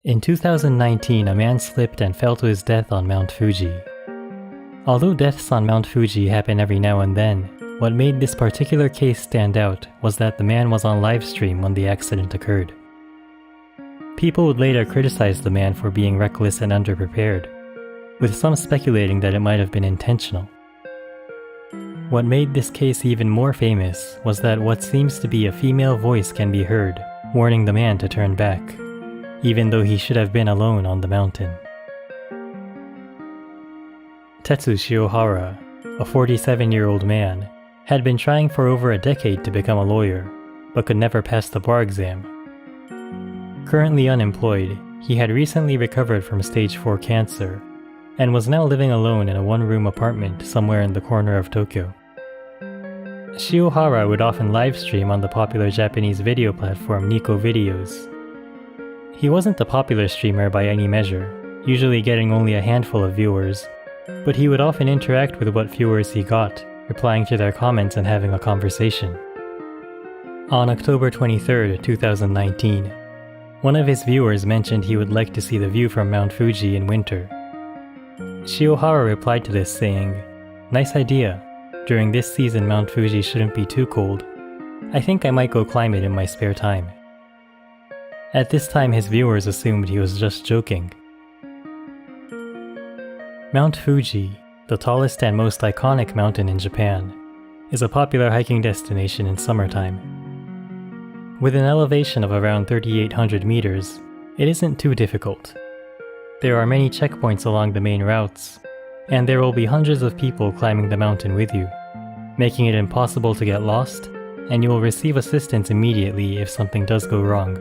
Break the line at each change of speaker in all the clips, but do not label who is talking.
In 2019, a man slipped and fell to his death on Mount Fuji. Although deaths on Mount Fuji happen every now and then, what made this particular case stand out was that the man was on livestream when the accident occurred. People would later criticize the man for being reckless and underprepared, with some speculating that it might have been intentional. What made this case even more famous was that what seems to be a female voice can be heard, warning the man to turn back, even though he should have been alone on the mountain. Tetsu Shiohara, a 47-year-old man, had been trying for over a decade to become a lawyer, but could never pass the bar exam. Currently unemployed, he had recently recovered from stage 4 cancer, and was now living alone in a one-room apartment somewhere in the corner of Tokyo. Shiohara would often livestream on the popular Japanese video platform Nico Videos. He wasn't a popular streamer by any measure, usually getting only a handful of viewers, but he would often interact with what viewers he got, replying to their comments and having a conversation. On October 23, 2019, one of his viewers mentioned he would like to see the view from Mount Fuji in winter. Shiohara replied to this saying, "Nice idea. During this season Mount Fuji shouldn't be too cold. I think I might go climb it in my spare time." At this time his viewers assumed he was just joking. Mount Fuji, the tallest and most iconic mountain in Japan, is a popular hiking destination in summertime. With an elevation of around 3,800 meters, it isn't too difficult. There are many checkpoints along the main routes, and there will be hundreds of people climbing the mountain with you, making it impossible to get lost, and you will receive assistance immediately if something does go wrong.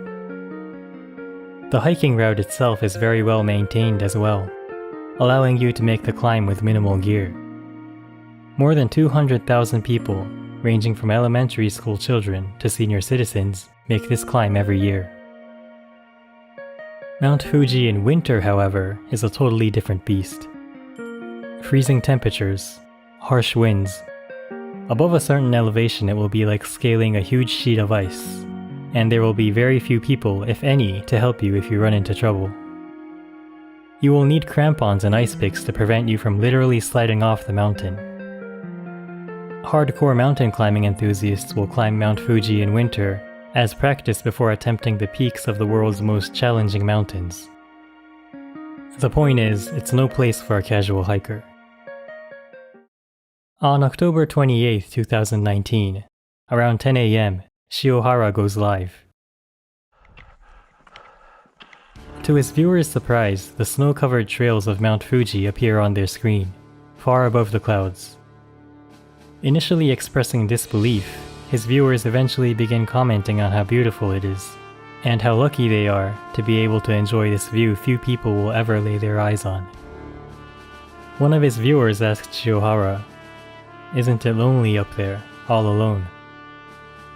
The hiking route itself is very well maintained as well, allowing you to make the climb with minimal gear. More than 200,000 people, ranging from elementary school children to senior citizens, make this climb every year. Mount Fuji in winter, however, is a totally different beast. Freezing temperatures, harsh winds. Above a certain elevation it will be like scaling a huge sheet of ice, and there will be very few people, if any, to help you if you run into trouble. You will need crampons and ice picks to prevent you from literally sliding off the mountain. Hardcore mountain climbing enthusiasts will climb Mount Fuji in winter as practice before attempting the peaks of the world's most challenging mountains. The point is, it's no place for a casual hiker. On October 28, 2019, around 10 a.m., Shiohara goes live. To his viewers' surprise, the snow-covered trails of Mount Fuji appear on their screen, far above the clouds. Initially expressing disbelief, his viewers eventually begin commenting on how beautiful it is, and how lucky they are to be able to enjoy this view few people will ever lay their eyes on. One of his viewers asked Shiohara, "Isn't it lonely up there, all alone?"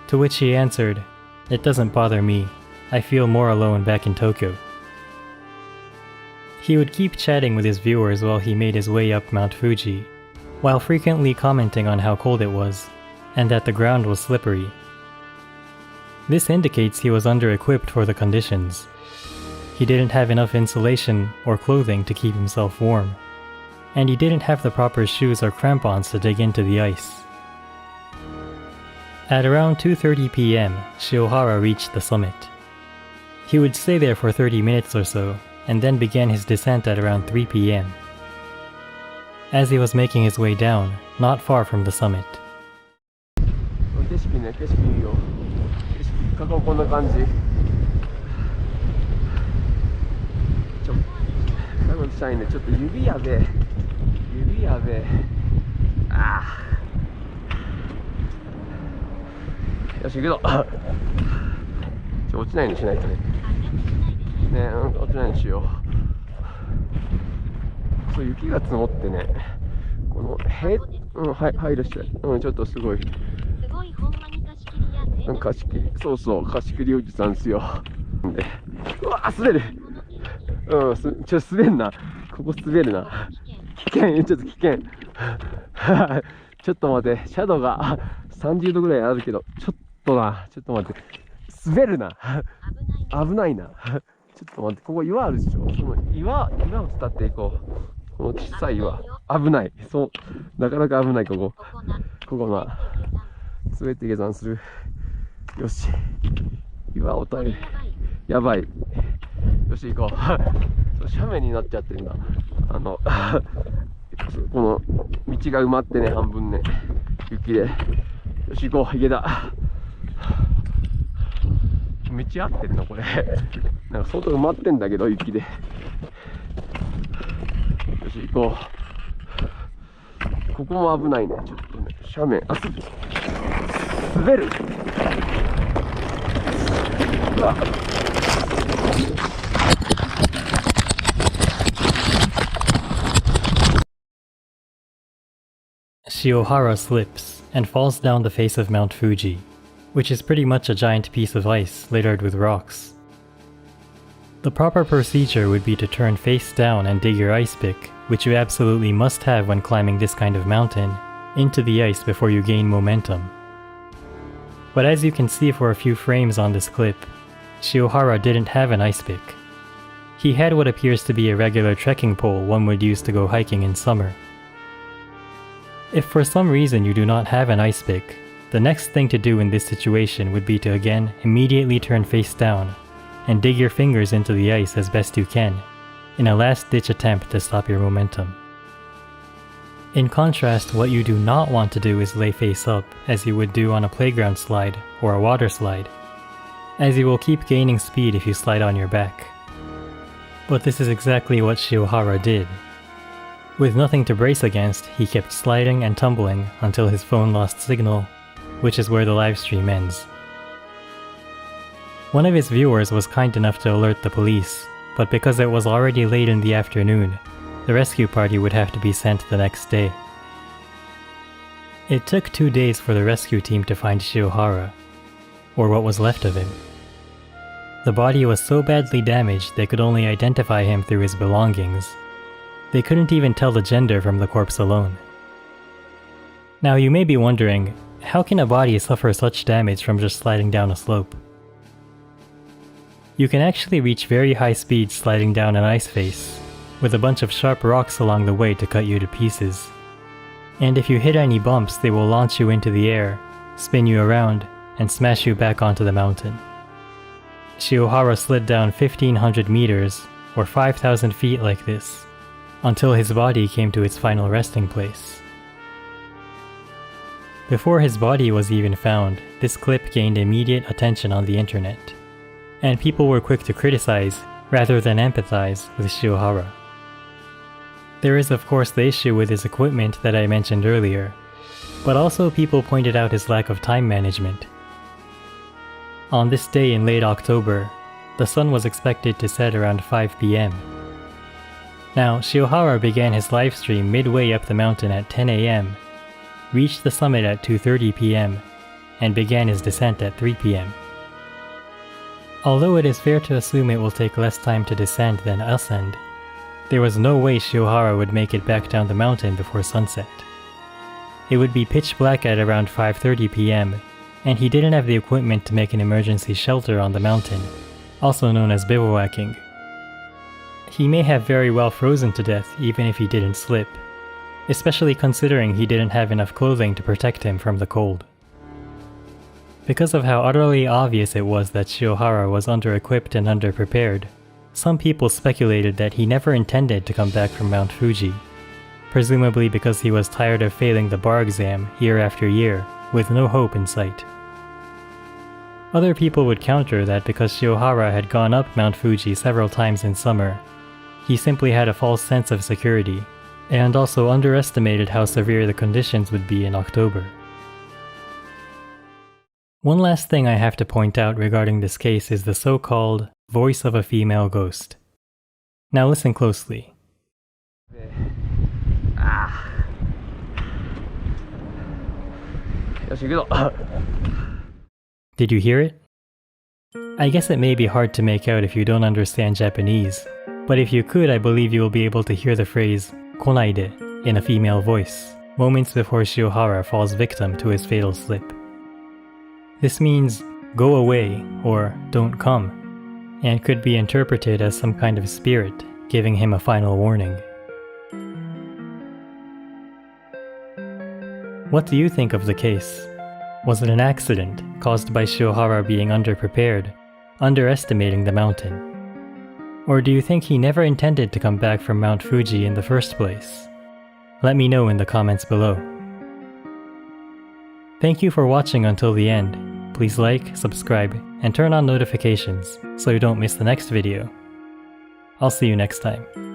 To which he answered, "It doesn't bother me. I feel more alone back in Tokyo." He would keep chatting with his viewers while he made his way up Mount Fuji, while frequently commenting on how cold it was, and that the ground was slippery. This indicates he was under-equipped for the conditions. He didn't have enough insulation or clothing to keep himself warm, and he didn't have the proper shoes or crampons to dig into the ice. At around 2:30 p.m., Shiohara reached the summit. He would stay there for 30 minutes or so, and then began his descent at around 3 p.m. As he was making his way down, not far from the summit.
景色ね、景色いいよ。景色、過去こんな感じ。最後にしたいね、ちょっと指やべえ。指やべえ。ああ。よし、行くぞ。落ちないようにしないとね。ね、落ちないようにしよう。そう、雪が積もってね、この入るし、ちょっとすごい。貸し切り、そうそう、貸し切りおじさんですよ。で、うわ、滑る。滑んな。ここ滑るな。危険、ちょっと危険。ちょっと待って、シャドウが30度ぐらいあるけど、ちょっと待って、滑るな。危ないな。ちょっと待って、ここ岩あるでしょ。その岩を伝っていこう。この小さい岩。危ない。そう。なかなか危ない、ここ。ここな。滑って下山する。よし。岩を耐える。やばい。よし、行こう。斜面になっちゃってるんだ。この道が埋まってね、半分ね。雪で。よし、行こう。池だ。道合ってんのこれ。なんか相当埋まってんだけど、雪で。よし、行こう。ここも危ないね。ちょっとね、斜面。滑る。うわ。
Shiohara slips and falls down the face of Mount Fuji, which is pretty much a giant piece of ice littered with rocks. The proper procedure would be to turn face down and dig your ice pick, which you absolutely must have when climbing this kind of mountain, into the ice before you gain momentum. But as you can see for a few frames on this clip, Shiohara didn't have an ice pick. He had what appears to be a regular trekking pole one would use to go hiking in summer. If for some reason you do not have an ice pick, the next thing to do in this situation would be to again immediately turn face down and dig your fingers into the ice as best you can, in a last-ditch attempt to stop your momentum. In contrast, what you do not want to do is lay face up as you would do on a playground slide or a water slide, as you will keep gaining speed if you slide on your back. But this is exactly what Shiohara did. With nothing to brace against, he kept sliding and tumbling until his phone lost signal, which is where the livestream ends. One of his viewers was kind enough to alert the police, but because it was already late in the afternoon, the rescue party would have to be sent the next day. It took 2 days for the rescue team to find Shiohara, or what was left of him. The body was so badly damaged they could only identify him through his belongings. They couldn't even tell the gender from the corpse alone. Now you may be wondering, how can a body suffer such damage from just sliding down a slope? You can actually reach very high speeds sliding down an ice face, with a bunch of sharp rocks along the way to cut you to pieces. And if you hit any bumps, they will launch you into the air, spin you around, and smash you back onto the mountain. Shiohara slid down 1,500 meters, or 5,000 feet like this, until his body came to its final resting place. Before his body was even found, this clip gained immediate attention on the internet, and people were quick to criticize rather than empathize with Shiohara. There is of course the issue with his equipment that I mentioned earlier, but also people pointed out his lack of time management. On this day in late October, the sun was expected to set around 5 p.m. Now, Shiohara began his livestream midway up the mountain at 10 a.m., reached the summit at 2:30 p.m., and began his descent at 3 p.m. Although it is fair to assume it will take less time to descend than ascend, there was no way Shiohara would make it back down the mountain before sunset. It would be pitch black at around 5:30 p.m., and he didn't have the equipment to make an emergency shelter on the mountain, also known as bivouacking. He may have very well frozen to death even if he didn't slip, especially considering he didn't have enough clothing to protect him from the cold. Because of how utterly obvious it was that Shiohara was under-equipped and underprepared, some people speculated that he never intended to come back from Mount Fuji, presumably because he was tired of failing the bar exam year after year with no hope in sight. Other people would counter that because Shiohara had gone up Mount Fuji several times in summer, he simply had a false sense of security, and also underestimated how severe the conditions would be in October. One last thing I have to point out regarding this case is the so-called voice of a female ghost. Now listen closely. Did you hear it? I guess it may be hard to make out if you don't understand Japanese, but if you could, I believe you will be able to hear the phrase "konaide" in a female voice, moments before Shiohara falls victim to his fatal slip. This means "go away" or "don't come." and could be interpreted as some kind of spirit giving him a final warning. What do you think of the case? Was it an accident caused by Shiohara being underprepared, underestimating the mountain? Or do you think he never intended to come back from Mount Fuji in the first place? Let me know in the comments below. Thank you for watching until the end. Please like, subscribe, and turn on notifications so you don't miss the next video. I'll see you next time.